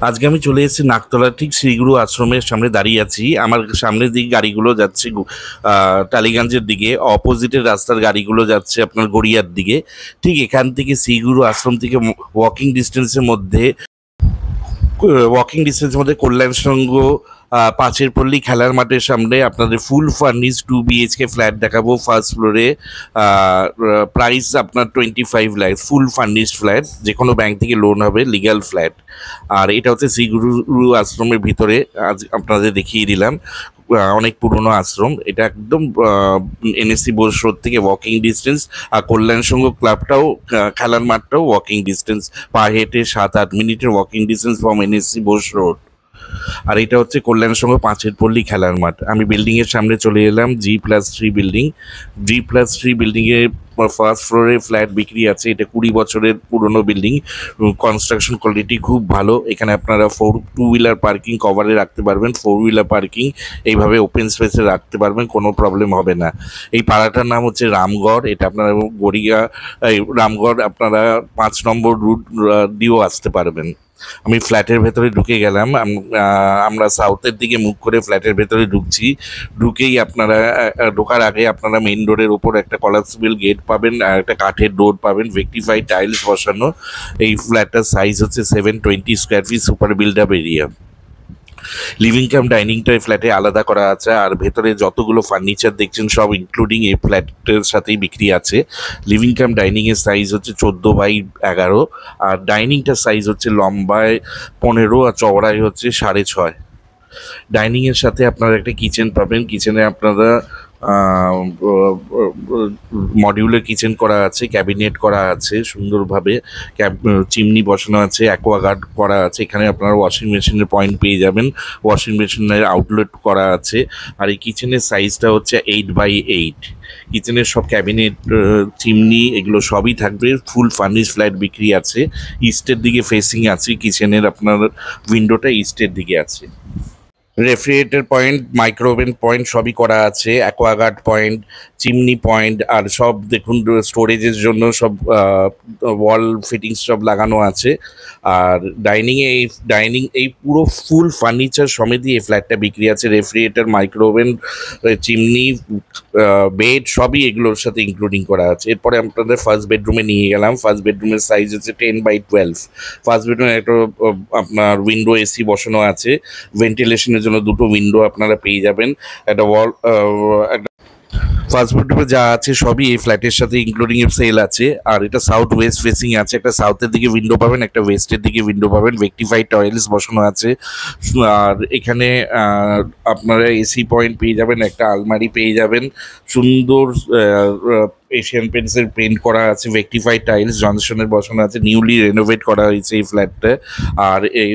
আজকে আমি চলে এসেছি নাকতলা, ঠিক শ্রীগুরু আশ্রমের সামনে দাঁড়িয়ে আছি। আমার সামনের দিকে গাড়িগুলো যাচ্ছে টালিগঞ্জের দিকে, অপোজিটের রাস্তার গাড়িগুলো যাচ্ছে আপনার গড়িয়ার দিকে। ঠিক এখান থেকে শ্রীগুরু আশ্রম থেকে ওয়াকিং ডিস্টেন্সের মধ্যে কল্যাণ সংঘ পাঁচের পল্লী খেলার মাঠের সামনে আপনাদের ফুল ফার্নিশ 2 BHK ফ্ল্যাট দেখাবো। ফার্স্ট ফ্লোরে প্রাইস আপনার 25 লাখ, ফুল ফার্নিশড ফ্ল্যাট, যে কোনো ব্যাংক থেকে লোন হবে, লিগ্যাল ফ্ল্যাট। আর এটা হচ্ছে শ্রীগুরু আশ্রমের ভিতরে, আজ আপনাদের দেখিয়ে দিলাম। অনেক পুরনো আশ্রম এটা, একদম NSC বোস রোড থেকে ওয়াকিং ডিস্টেন্স। আর কল্যাণ সংঘ ক্লাবটাও, খেলার মাঠটাও ওয়াকিং ডিস্টেন্স, পা হেঁটে 7-8 মিনিটের walking distance from NSC Bose road. আর এটা হচ্ছে কল্যাণ সংঘ পাঁচের পল্লী খেলার মাঠ। আমি বিল্ডিংয়ের সামনে চলে এলাম, G+3 বিল্ডিং। G+3 বিল্ডিংয়ে ফার্স্ট ফ্লোরে ফ্ল্যাট বিক্রি আছে। এটা 20 বছরের পুরনো বিল্ডিং, কনস্ট্রাকশন কোয়ালিটি খুব ভালো। এখানে আপনারা 2 হুইলার পার্কিং কভারে রাখতে পারবেন, 4 হুইলার পার্কিং এইভাবে ওপেন স্পেসে রাখতে পারবেন, কোনো প্রবলেম হবে না। এই পাড়াটার নাম হচ্ছে রামগড়। এটা আপনারা রামগড় আপনারা 5 নম্বর রুট দিয়েও আসতে পারবেন। আমি ফ্ল্যাটের ভেতরে ঢুকে গেলাম। আমরা সাউথের দিকে মুখ করে ফ্ল্যাটের ভেতরে ঢুকছি। ঢুকেই আপনারা ঢোকার আগে আপনারা মেইন ডোরের ওপর একটা কলাপসিবল গেট পাবেন, আর একটা কাঠের ডোর পাবেন, ভেক্টিফাইড টাইলস বসানো। এই ফ্ল্যাটটার সাইজ হচ্ছে 720 square feet, super build up area. Living cum ডাইনিংটা এই ফ্ল্যাটে আলাদা করা আছে, আর ভেতরে যতগুলো ফার্নিচার দেখছেন সব ইনক্লুডিং এই ফ্ল্যাটের সাথেই বিক্রি আছে। লিভিং কাম ডাইনিংয়ের সাইজ হচ্ছে 14x11, আর ডাইনিংটার সাইজ হচ্ছে লম্বায় 15 আর চওড়ায় হচ্ছে 6.5। ডাইনিংয়ের সাথে আপনারা একটা কিচেন পাবেন। কিচেনে আপনারা মডিউলার কিচেন করা আছে, ক্যাবিনেট করা আছে সুন্দরভাবে, চিমনি বসানো আছে, অ্যাকোয়াগার্ড করা আছে। এখানে আপনারা ওয়াশিং মেশিনের পয়েন্ট পেয়ে যাবেন, ওয়াশিং মেশিনের আউটলেট করা আছে। আর এই কিচেনের সাইজটা হচ্ছে 8x8। কিচেনের সব ক্যাবিনেট, চিমনি, এগুলো সবই থাকবে। ফুল ফার্নিশ ফ্ল্যাট বিক্রি আছে। ইস্টের দিকে ফেসিং আছে কিচেনের, আপনার উইন্ডোটা ইস্টের দিকে আছে। রেফ্রিজারেটর পয়েন্ট, মাইক্রোওভেন পয়েন্ট সবই করা আছে, অ্যাকোয়াগার্ড পয়েন্ট, চিমনি পয়েন্ট, আর সব দেখুন স্টোরেজের জন্য সব ওয়াল ফিটিংস সব লাগানো আছে। আর ডাইনিং এই পুরো ফুল ফার্নিচার সমেতই এই ফ্ল্যাটটা বিক্রি আছে। রেফ্রিজারেটর, মাইক্রোওভেন, চিমনি, বেড সবই এগুলোর সাথে ইনক্লুডিং করা আছে। এরপরে আপনাদের ফার্স্ট বেডরুমে নিয়ে গেলাম। ফার্স্ট বেডরুমের সাইজ হচ্ছে 10x12। ফার্স্ট বেডরুমে একটা আপনার উইন্ডো AC বসানো আছে, ভেন্টিলেশনের জন্য 2টো উইন্ডো আপনারা পেয়ে যাবেন। একটা ফার্স্ট বেডরুমে যা আছে সবই এই ফ্ল্যাটের সাথে ইনক্লুডিং সেল আছে। আর এটা সাউথ ওয়েস্ট ফেসিং আছে, একটা সাউথের দিকে উইন্ডো পাবেন, একটা ওয়েস্টের দিকে উইন্ডো পাবেন। ভেক্টিফাইড টয়লেটস বসানো আছে। আর এখানে আপনারা AC পয়েন্ট পেয়ে যাবেন, একটা আলমারি পেয়ে যাবেন, সুন্দর এশিয়ান পেন্টসের পেন্ট করা আছে, ভেক্টিফাইড টাইলস জনসনের বসানো আছে, নিউলি রেনোভেট করা হয়েছে এই ফ্ল্যাটটা। আর এই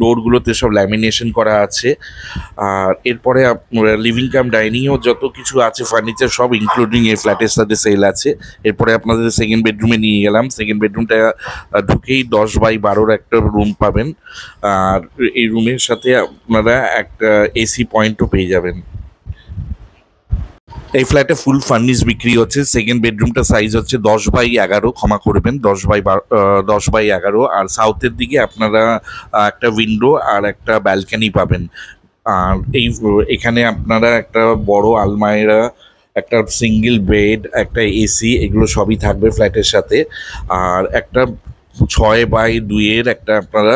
ডোরগুলোতে সব ল্যামিনেশন করা আছে। আর এরপরে লিভিং কাম ডাইনিংও যত কিছু আছে ফার্নিচার সব ইনক্লুডিং এই ফ্ল্যাটের সাথে সেল আছে। এরপরে আপনাদের সেকেন্ড বেডরুমে নিয়ে গেলাম। সেকেন্ড বেডরুমটা ঢুকেই 10x12 একটা রুম পাবেন। আর এই রুমের সাথে আপনারা একটা AC পয়েন্টও পেয়ে যাবেন। এই ফ্ল্যাটে ফুল ফার্নিশ বিক্রি হচ্ছে। সেকেন্ড বেডরুমটা সাইজ হচ্ছে 10x11, ক্ষমা করবেন, 10x11। আর সাউথের দিকে আপনারা একটা উইন্ডো আর একটা ব্যালকনি পাবেন। আর এখানে আপনারা একটা বড় আলমারিরা, একটা সিঙ্গেল বেড, একটা AC, এগুলো সবই থাকবে ফ্ল্যাটের সাথে। আর একটা 6x2 একটা আপনারা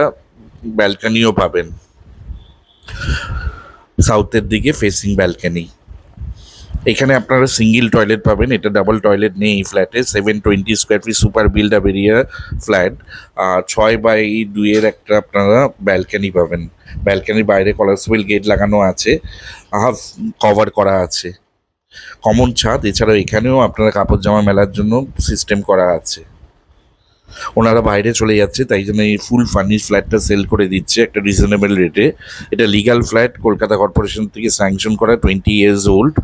ব্যালকনিও পাবেন, সাউথের দিকে ফেসিং ব্যালকনি। এখানে আপনারা সিঙ্গেল টয়লেট পাবেন, এটা ডাবল টয়লেট নেই এই ফ্ল্যাটে। 720 square feet, super build up area flat. আর 6x2 একটা আপনারা ব্যালকনি পাবেন। ব্যালকনির বাইরে কলাপসিবল গেট লাগানো আছে, হাফ কভার করা আছে, কমন ছাদ। এছাড়াও এখানেও আপনারা কাপড় জামা মেলার জন্য সিস্টেম করা আছে। ওনারা বাইরে চলে যাচ্ছে, তাই জন্য এই ফুল ফার্নিশ ফ্ল্যাটটা সেল করে দিচ্ছে একটা রিজনেবল রেটে। এটা লিগাল ফ্ল্যাট, কলকাতা কর্পোরেশন থেকে স্যাংশন করা, 20 years old,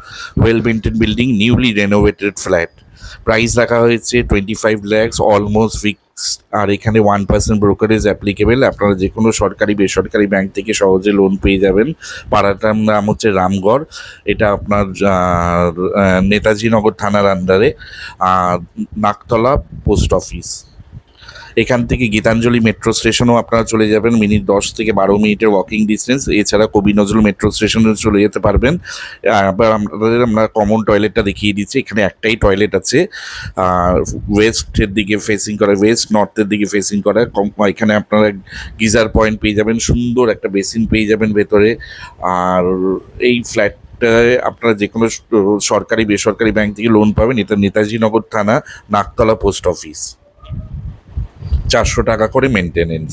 well maintain building, newly renovated flat. Price রাখা হয়েছে 25 lakhs, অলমোস্ট ফিক্সড। আর এখানে 1% ব্রোকারেজ অ্যাপ্লিকেবল। আপনারা যে কোনো সরকারি বেসরকারি ব্যাংক থেকে সহজে লোন পেয়ে যাবেন। পাড়াটার নাম হচ্ছে রামগড়। এটা আপনার নেতাজি নগর থানার আন্ডারে, নাকতলা পোস্ট অফিস। এখান থেকে গীতাঞ্জলি মেট্রো স্টেশনও আপনারা চলে যাবেন, মিনিট 10 থেকে 12 মিনিটের ওয়াকিং ডিস্টেন্স। এছাড়া কবি নজরুল মেট্রো স্টেশনে চলে যেতে পারবেন। আবার আমরা কমন টয়লেটটা দেখিয়ে দিচ্ছি। এখানে একটাই টয়লেট আছে, ওয়েস্টের দিকে ফেসিং করা, ওয়েস্ট নর্থের দিকে ফেসিং করা। এখানে আপনারা গিজার পয়েন্ট পেয়ে যাবেন, সুন্দর একটা বেসিন পেয়ে যাবেন ভেতরে। আর এই ফ্ল্যাটটায় আপনারা যে কোনো সরকারি বেসরকারি ব্যাংক থেকে লোন পাবেন। এটা নেতাজি নগর থানা, নাকতলা পোস্ট অফিস। 400 টাকা করে মেনটেনেন্স।